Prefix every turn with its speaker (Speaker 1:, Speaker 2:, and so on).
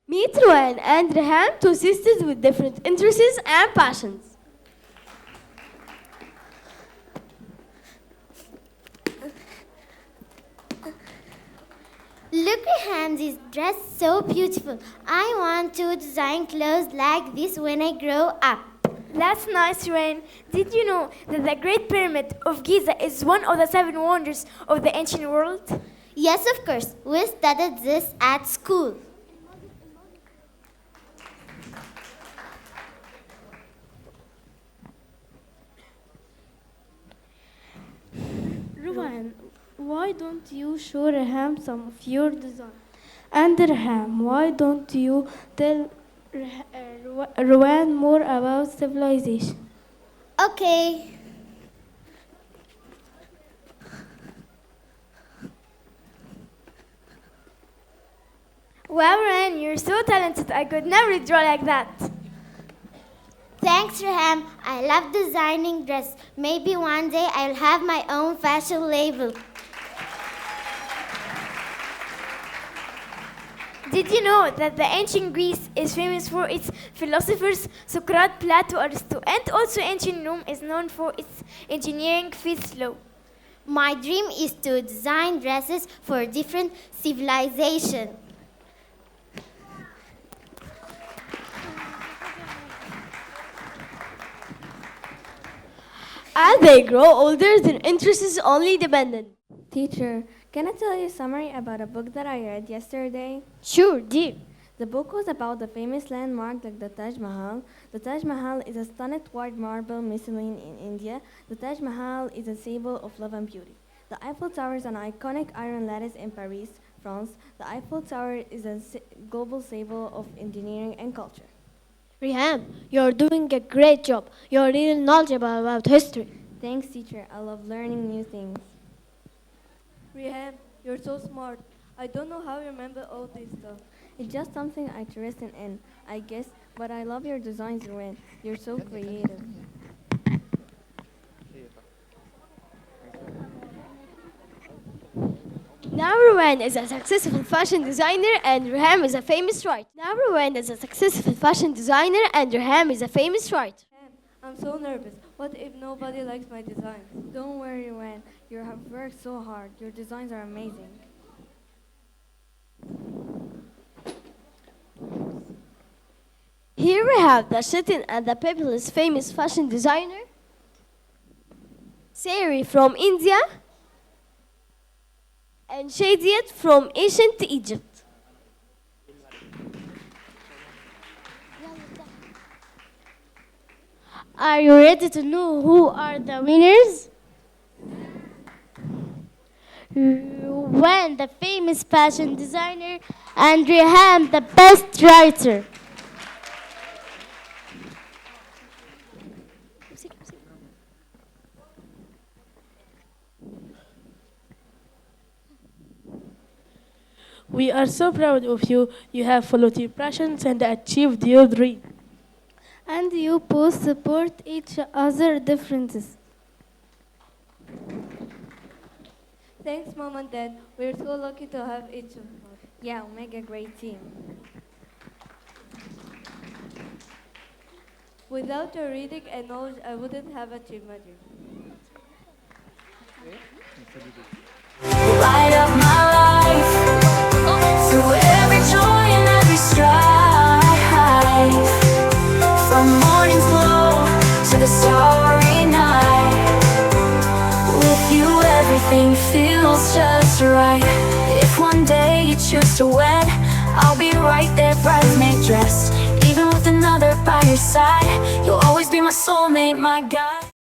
Speaker 1: Meet Rowan and Rehan, two sisters with different interests and passions.
Speaker 2: Look at Hamzi's dress, so beautiful. I want to design clothes like this when I grow up.
Speaker 3: That's nice, Rain. Did you know that the Great Pyramid of Giza is one of the seven wonders of the ancient world?
Speaker 2: Yes, of course. We studied this at school.
Speaker 1: Rowan, why don't you show Rehan some of your design? And Rehan, why don't you tell Rowan more about civilization?
Speaker 2: Okay.
Speaker 3: Wow, Rain, you're so talented. I could never draw like that.
Speaker 2: Thanks, Raham. I love designing dress. Maybe one day I'll have my own fashion label.
Speaker 3: Did you know that the ancient Greece is famous for its philosophers, Socrates, Plato, Aristotle, and also ancient Rome is known for its engineering feats law?
Speaker 2: My dream is to design dresses for different civilizations.
Speaker 1: As they grow older, their interests only dependent.
Speaker 4: Teacher, can I tell you a summary about a book that I read yesterday?
Speaker 1: Sure, dear.
Speaker 4: The book was about the famous landmark like the Taj Mahal. The Taj Mahal is a stunning white marble mausoleum in India. The Taj Mahal is a symbol of love and beauty. The Eiffel Tower is an iconic iron lattice in Paris, France. The Eiffel Tower is a global symbol of engineering and culture.
Speaker 1: Riham, you're doing a great job. You're really knowledgeable about history.
Speaker 4: Thanks, teacher. I love learning new things.
Speaker 5: Rihan, you're so smart. I don't know how you remember all this stuff.
Speaker 4: It's just something I'm interested in, I guess, but I love your designs, Ruben. You're so creative.
Speaker 1: Now Rowan is a successful fashion designer and Raham is a famous writer. Now Rowan is a successful fashion designer and Raham is a famous writer.
Speaker 5: I'm so nervous. What if nobody likes my designs?
Speaker 4: Don't worry, Ruben. You have worked so hard. Your designs are amazing.
Speaker 1: Here we have the Chitin and the People's famous fashion designer, Sari from India, and Shadiat from ancient Egypt. Are you ready to know who are the winners? When the famous fashion designer and Reham the best writer.
Speaker 5: We are so proud of you. You have followed your passions and achieved your dream.
Speaker 1: And you both support each other differences.
Speaker 5: Thanks, Mom and Dad. We're so lucky to have each of us.
Speaker 4: Yeah, we'll make a great team.
Speaker 5: Without your reading and knowledge, I wouldn't have achieved my dream.
Speaker 6: Light up my life through every joy and every strife. From morning's glow to the starry night. With you, everything feels just right. If one day you choose to wed, I'll be right there, bridesmaid dressed. Even with another by your side, you'll always be my soulmate, my guide.